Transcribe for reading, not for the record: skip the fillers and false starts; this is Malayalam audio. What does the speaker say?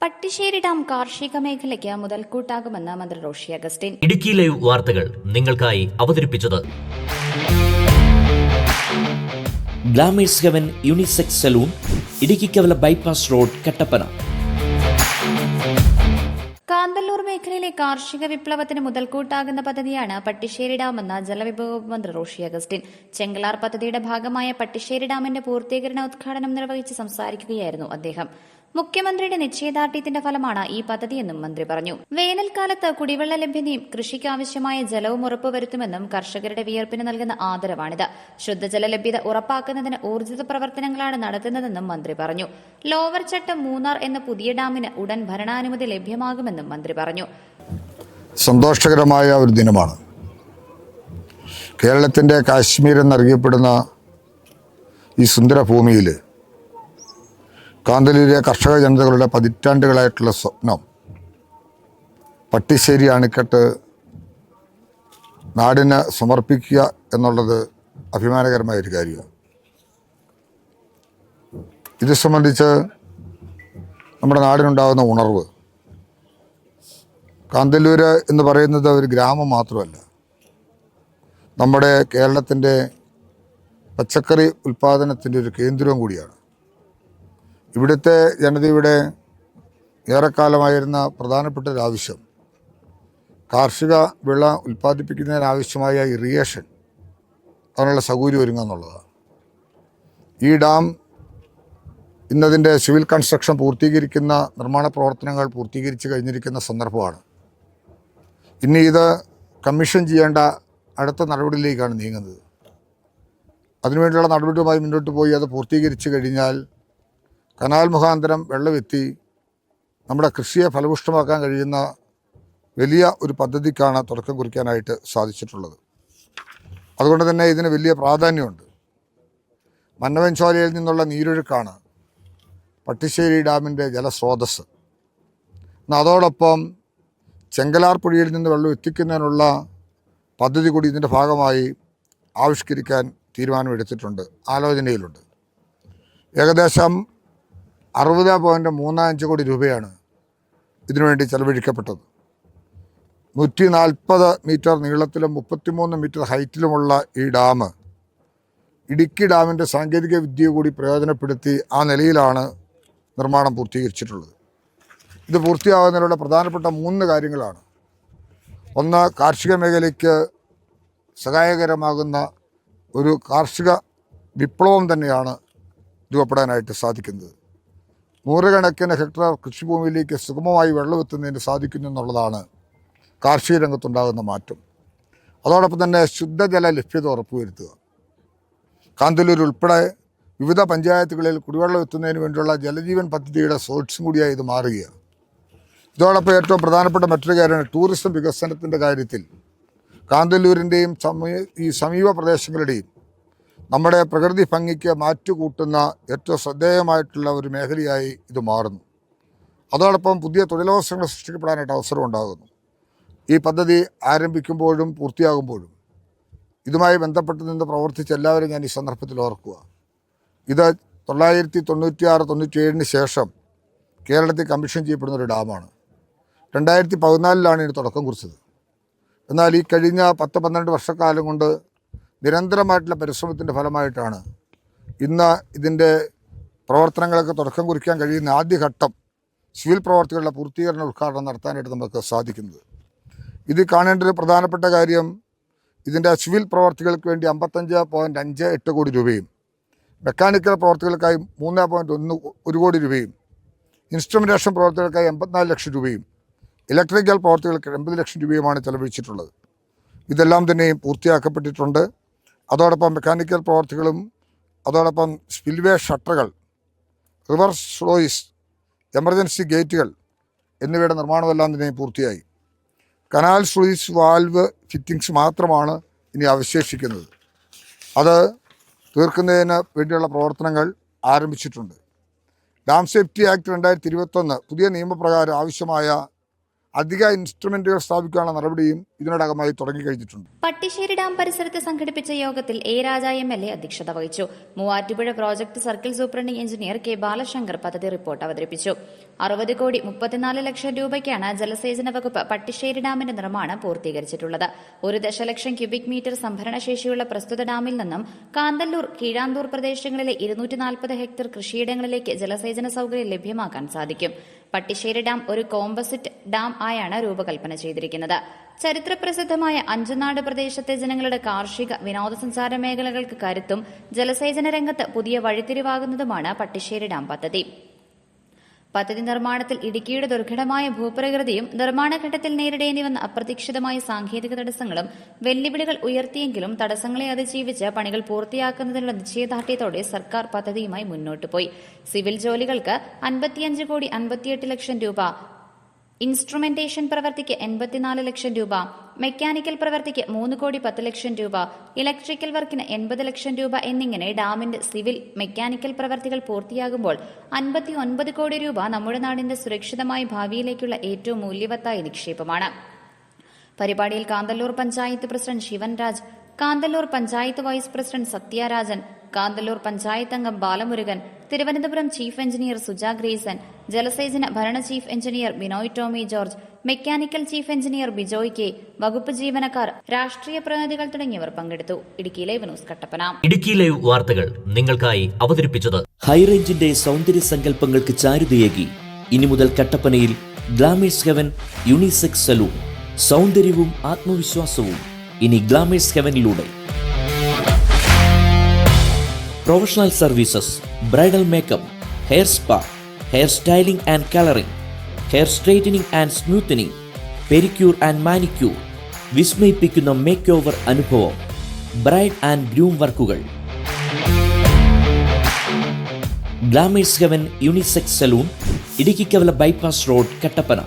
പട്ടിശ്ശേരി ഡാം കാർഷിക മേഖലയ്ക്ക് മുതൽക്കൂട്ടാകുമെന്ന് മന്ത്രി റോഷി അഗസ്റ്റിൻ. ഇടുക്കി ലൈവ് വാർത്തകൾ നിങ്ങൾക്കായി അവതരിപ്പിച്ചത് Glamours Heaven unisex salon, Idukkikkavala bypass road, Kattappana. Kanthalloor മേഖലയിലെ കാർഷിക വിപ്ലവത്തിന് മുതൽക്കൂട്ടാകുന്ന പദ്ധതിയാണ് പട്ടിശ്ശേരി ഡാമെന്ന് ജലവിഭവ മന്ത്രി റോഷി അഗസ്റ്റിൻ. ചെങ്കളാർ പദ്ധതിയുടെ ഭാഗമായ പട്ടിശ്ശേരി ഡാമിന്റെ പൂർത്തീകരണ ഉദ്ഘാടനം നിർവഹിച്ച് സംസാരിക്കുകയായിരുന്നു അദ്ദേഹം. മുഖ്യമന്ത്രിയുടെ നിശ്ചയദാർഢ്യത്തിന്റെ ഫലമാണ് ഈ പദ്ധതിയെന്നും മന്ത്രി പറഞ്ഞു. വേനൽക്കാലത്ത് കുടിവെള്ള ലഭ്യതയും കൃഷിക്ക് ആവശ്യമായ ജലവും ഉറപ്പുവരുത്തുമെന്നും കർഷകരുടെ വിയർപ്പിന് നൽകുന്ന ആദരവാണിത്. ശുദ്ധജല ലഭ്യത ഉറപ്പാക്കുന്നതിന് ഊർജിത പ്രവർത്തനങ്ങളാണ് നടത്തുന്നതെന്നും മന്ത്രി പറഞ്ഞു. ലോവർ ചട്ടം മൂന്നാർ എന്ന പുതിയ ഡാമിന് ഉടൻ ഭരണാനുമതി ലഭ്യമാകുമെന്നും മന്ത്രി പറഞ്ഞു. സന്തോഷകരമായ ഒരു ദിനമാണ്. കേരളത്തിൻ്റെ കാശ്മീർ എന്നറിയപ്പെടുന്ന ഈ സുന്ദര ഭൂമിയിൽ കാന്തല്ലൂരിലെ കർഷക ജനതകളുടെ പതിറ്റാണ്ടുകളായിട്ടുള്ള സ്വപ്നം പട്ടിശ്ശേരി അണക്കെട്ട് നാടിന് സമർപ്പിക്കുക എന്നുള്ളത് അഭിമാനകരമായൊരു കാര്യമാണ്. ഇത് സംബന്ധിച്ച് നമ്മുടെ നാടിനുണ്ടാകുന്ന ഉണർവ്, കാന്തല്ലൂർ എന്ന് പറയുന്നത് ഒരു ഗ്രാമം മാത്രമല്ല, നമ്മുടെ കേരളത്തിൻ്റെ പച്ചക്കറി ഉൽപ്പാദനത്തിൻ്റെ ഒരു കേന്ദ്രവും കൂടിയാണ്. ഇവിടുത്തെ ജനതയുടെ ഏറെക്കാലമായിരുന്ന പ്രധാനപ്പെട്ട ഒരു ആവശ്യം കാർഷിക വിള ഉൽപ്പാദിപ്പിക്കുന്നതിനാവശ്യമായ ഇറിഗേഷൻ, അതിനുള്ള സൗകര്യം ഒരുങ്ങുക എന്നുള്ളതാണ്. ഈ ഡാം ഇന്നതിൻ്റെ സിവിൽ കൺസ്ട്രക്ഷൻ പൂർത്തീകരിക്കുന്ന നിർമ്മാണ പ്രവർത്തനങ്ങൾ പൂർത്തീകരിച്ച് കഴിഞ്ഞിരിക്കുന്ന സന്ദർഭമാണ്. ഇനി ഇത് കമ്മീഷൻ ചെയ്യേണ്ട അടുത്ത നടപടിയിലേക്കാണ് നീങ്ങുന്നത്. അതിനുവേണ്ടിയുള്ള നടപടിയുമായി മുന്നോട്ട് പോയി അത് പൂർത്തീകരിച്ച് കഴിഞ്ഞാൽ കനാൽ മുഖാന്തരം വെള്ളമെത്തി നമ്മുടെ കൃഷിയെ ഫലപുഷ്ടമാക്കാൻ കഴിയുന്ന വലിയ ഒരു പദ്ധതിക്കാണ് തുടക്കം കുറിക്കാനായിട്ട് സാധിച്ചിട്ടുള്ളത്. അതുകൊണ്ട് തന്നെ ഇതിന് വലിയ പ്രാധാന്യമുണ്ട്. മന്നവൻ ചോലയിൽ നിന്നുള്ള നീരൊഴുക്കാണ് പട്ടിശ്ശേരി ഡാമിൻ്റെ ജലസ്രോതസ്. അതോടൊപ്പം ചെങ്കലാർ പുഴയിൽ നിന്ന് വെള്ളം എത്തിക്കുന്നതിനുള്ള പദ്ധതി കൂടി ഇതിൻ്റെ ഭാഗമായി ആവിഷ്കരിക്കാൻ തീരുമാനമെടുത്തിട്ടുണ്ട്, ആലോചനയിലുണ്ട്. ഏകദേശം 60.35 കോടി രൂപയാണ് ഇതിനുവേണ്ടി ചെലവഴിക്കപ്പെട്ടത്. 140 മീറ്റർ നീളത്തിലും 33 മീറ്റർ ഹൈറ്റിലുമുള്ള ഈ ഡാം ഇടുക്കി ഡാമിൻ്റെ സാങ്കേതിക വിദ്യ കൂടി പ്രയോജനപ്പെടുത്തി ആ നിലയിലാണ് നിർമ്മാണം പൂർത്തീകരിച്ചിട്ടുള്ളത്. ഇത് പൂർത്തിയാകുന്നതിനുള്ള പ്രധാനപ്പെട്ട 3 കാര്യങ്ങളാണ്. ഒന്ന്, കാർഷിക മേഖലയ്ക്ക് സഹായകരമാകുന്ന ഒരു കാർഷിക വിപ്ലവം തന്നെയാണ് രൂപപ്പെടാനായിട്ട് സാധിക്കുന്നത്. നൂറുകണക്കിന് ഹെക്ടർ കൃഷിഭൂമിയിലേക്ക് സുഗമമായി വെള്ളമെത്തുന്നതിന് സാധിക്കുന്നു എന്നുള്ളതാണ് കാർഷിക രംഗത്തുണ്ടാകുന്ന മാറ്റം. അതോടൊപ്പം തന്നെ ശുദ്ധജല ലഭ്യത ഉറപ്പുവരുത്തുക. കാന്തല്ലൂർ ഉൾപ്പെടെ വിവിധ പഞ്ചായത്തുകളിൽ കുടിവെള്ളം എത്തുന്നതിന് വേണ്ടിയുള്ള ജലജീവൻ പദ്ധതിയുടെ സോഴ്സും കൂടിയായി ഇത് മാറുകയാണ്. ഇതോടൊപ്പം ഏറ്റവും പ്രധാനപ്പെട്ട മറ്റൊരു കാര്യമാണ് ടൂറിസം വികസനത്തിൻ്റെ കാര്യത്തിൽ കാന്തല്ലൂരിൻ്റെയും ഈ സമീപ പ്രദേശങ്ങളുടെയും നമ്മുടെ പ്രകൃതി ഭംഗിക്ക് മാറ്റുകൂട്ടുന്ന ഏറ്റവും ശ്രദ്ധേയമായിട്ടുള്ള ഒരു മേഖലയായി ഇത് മാറുന്നു. അതോടൊപ്പം പുതിയ തൊഴിലവസരങ്ങൾ സൃഷ്ടിക്കപ്പെടാനായിട്ട് അവസരമുണ്ടാകുന്നു. ഈ പദ്ധതി ആരംഭിക്കുമ്പോഴും പൂർത്തിയാകുമ്പോഴും ഇതുമായി ബന്ധപ്പെട്ട് നിന്ന് പ്രവർത്തിച്ച എല്ലാവരും ഞാൻ ഈ സന്ദർഭത്തിൽ ഓർക്കുക. ഇത് 1996-97 ശേഷം കേരളത്തിൽ കമ്മീഷൻ ചെയ്യപ്പെടുന്ന ഒരു ഡാമാണ്. 2014 ഇതിന് തുടക്കം കുറിച്ചത്. എന്നാൽ ഈ കഴിഞ്ഞ 10-12 വർഷക്കാലം കൊണ്ട് നിരന്തരമായിട്ടുള്ള പരിശ്രമത്തിൻ്റെ ഫലമായിട്ടാണ് ഇന്ന് ഇതിൻ്റെ പ്രവർത്തനങ്ങൾക്ക് തുടക്കം കുറിക്കാൻ കഴിയുന്ന ആദ്യഘട്ടം സിവിൽ പ്രവർത്തികളുടെ പൂർത്തീകരണ ഉദ്ഘാടനം നടത്താനായിട്ട് നമുക്ക് സാധിക്കുന്നത്. ഇത് കാണേണ്ട ഒരു പ്രധാനപ്പെട്ട കാര്യം, ഇതിൻ്റെ സിവിൽ പ്രവർത്തികൾക്ക് വേണ്ടി 55.58 കോടി രൂപയും മെക്കാനിക്കൽ പ്രവർത്തികൾക്കായി 3.1 കോടി രൂപയും ഇൻസ്ട്രുമെൻറ്റേഷൻ പ്രവർത്തികൾക്കായി 84 ലക്ഷം രൂപയും ഇലക്ട്രിക്കൽ പ്രവർത്തികൾക്ക് 80 ലക്ഷം രൂപയുമാണ് ചെലവഴിച്ചിട്ടുള്ളത്. ഇതെല്ലാം തന്നെയും പൂർത്തിയാക്കപ്പെട്ടിട്ടുണ്ട്. അതോടൊപ്പം മെക്കാനിക്കൽ പ്രവർത്തികളും അതോടൊപ്പം സ്പിൽവേ ഷട്ടറുകൾ, റിവേഴ്സ് സ്ലോയിസ്, എമർജൻസി ഗേറ്റുകൾ എന്നിവയുടെ നിർമ്മാണമെല്ലാം തന്നെയും പൂർത്തിയായി. കനാൽ സ്ലൂയിസ് വാൽവ് ഫിറ്റിങ്സ് മാത്രമാണ് ഇനി അവശേഷിക്കുന്നത്. അത് തീർക്കുന്നതിന് വേണ്ടിയുള്ള പ്രവർത്തനങ്ങൾ ആരംഭിച്ചിട്ടുണ്ട്. ഡാം സേഫ്റ്റി ആക്ട് 2021 പുതിയ നിയമപ്രകാരം ആവശ്യമായ അധിക ഇൻസ്ട്രുമെന്റുകൾ സ്ഥാപിക്കാനുള്ള നടപടിയും ഇതിനോടകമായി തുടങ്ങിക്കഴിഞ്ഞിട്ടുണ്ട്. പട്ടിശ്ശേരി ഡാം പരിസരത്ത് സംഘടിപ്പിച്ച യോഗത്തിൽ എ രാജ MLA അധ്യക്ഷത വഹിച്ചു. Muvattupuzha project circle superintending engineer K Balashankar പദ്ധതി റിപ്പോർട്ട് അവതരിപ്പിച്ചു. 60,34,00,000 രൂപയ്ക്കാണ് ജലസേചന വകുപ്പ് പട്ടിശ്ശേരി ഡാമിന്റെ നിർമ്മാണം പൂർത്തീകരിച്ചിട്ടുള്ളത്. 1 ദശലക്ഷം ക്യൂബിക് മീറ്റർ സംഭരണശേഷിയുള്ള പ്രസ്തുത ഡാമിൽ നിന്നും കാന്തല്ലൂർ, കീഴാന്തൂർ പ്രദേശങ്ങളിലെ 240 ഹെക്ടർ കൃഷിയിടങ്ങളിലേക്ക് ജലസേചന സൌകര്യം ലഭ്യമാക്കാൻ സാധിക്കും. പട്ടിശ്ശേരി ഡാം ഒരു കോമ്പസിറ്റ് ഡാം ആയാണ് രൂപകൽപ്പന ചെയ്തിരിക്കുന്നത്. ചരിത്രപ്രസിദ്ധമായ അഞ്ചനാട് പ്രദേശത്തെ ജനങ്ങളുടെ കാർഷിക, വിനോദസഞ്ചാര മേഖലകൾക്ക് കരുത്തും ജലസേചന രംഗത്ത് പുതിയ വഴിത്തിരിവാകുന്നതുമാണ് പട്ടിശ്ശേരി ഡാം പദ്ധതി. പദ്ധതി നിർമ്മാണത്തിൽ ഇടുക്കിയുടെ ദുർഘടമായ ഭൂപ്രകൃതിയും നിർമ്മാണഘട്ടത്തിൽ നേരിടേണ്ടി വന്ന അപ്രതീക്ഷിതമായ സാങ്കേതിക തടസ്സങ്ങളും വെല്ലുവിളികൾ ഉയർത്തിയെങ്കിലും തടസ്സങ്ങളെ അതിജീവിച്ച് പണികൾ പൂർത്തിയാക്കുന്നതിനുള്ള നിശ്ചയദാർഢ്യത്തോടെ സർക്കാർ പദ്ധതിയുമായി മുന്നോട്ടു പോയി. സിവിൽ ജോലികൾക്ക് 55,58,00,000 രൂപ, ഇൻസ്ട്രുമെന്റേഷൻ പ്രവൃത്തിക്ക് 84 ലക്ഷം രൂപ, മെക്കാനിക്കൽ പ്രവൃത്തിക്ക് 3,10,00,000 രൂപ, ഇലക്ട്രിക്കൽ വർക്കിന് 80 ലക്ഷം രൂപ എന്നിങ്ങനെ ഡാമിന്റെ സിവിൽ, മെക്കാനിക്കൽ പ്രവൃത്തികൾ പൂർത്തിയാകുമ്പോൾ 59 കോടി രൂപ നമ്മുടെ നാടിന്റെ സുരക്ഷിതമായ ഭാവിയിലേക്കുള്ള ഏറ്റവും മൂല്യവത്തായ നിക്ഷേപമാണ്. പരിപാടിയിൽ Kanthalloor panchayat president Sivanraj, Kanthalloor panchayat vice president Sathyarajan, Kanthalloor panchayat അംഗം ബാലമുരുകൻ, തിരുവനന്തപുരം ചീഫ് എഞ്ചിനീയർ സുജ ഗ്രേസൻ, ജലസേചന ഭരണ chief engineer Binoy Tomy George, mechanical chief engineer Bijoy K, വകുപ്പ് ജീവനക്കാർ, രാഷ്ട്രീയ പ്രതിനിധികൾ തുടങ്ങിയവർ പങ്കെടുത്തു. Idukki live news Kattappana. Idukki live വാർത്തകൾ നിങ്ങൾക്കായി അവതരിപ്പിച്ചത് ഹൈറേഞ്ചിന്റെ സൗന്ദര്യ സങ്കല്പങ്ങൾക്ക് ചാരുതയേകി ഇനി മുതൽ കട്ടപ്പനയിൽ ഗ്ലാമേഴ്സ് ഹെവൻ യൂണിസെക്സ് സലൂൺ. സൗന്ദര്യവും ആത്മവിശ്വാസവും ഇനി ഗ്ലാമേഴ്സ് ഹെവനിലൂടെ. Professional services, bridal makeup, hair spa, hair styling and colouring, hair straightening and smoothening, pedicure and manicure, വിസ്മയിപ്പിക്കുന്ന മേക്ക് ഓവർ അനുഭവം, ബ്രൈഡ് ആൻഡ് ഗ്രൂം വർക്കുകൾ. Glamours Heaven unisex salon, Idukkikkavala bypass road, Kattappana.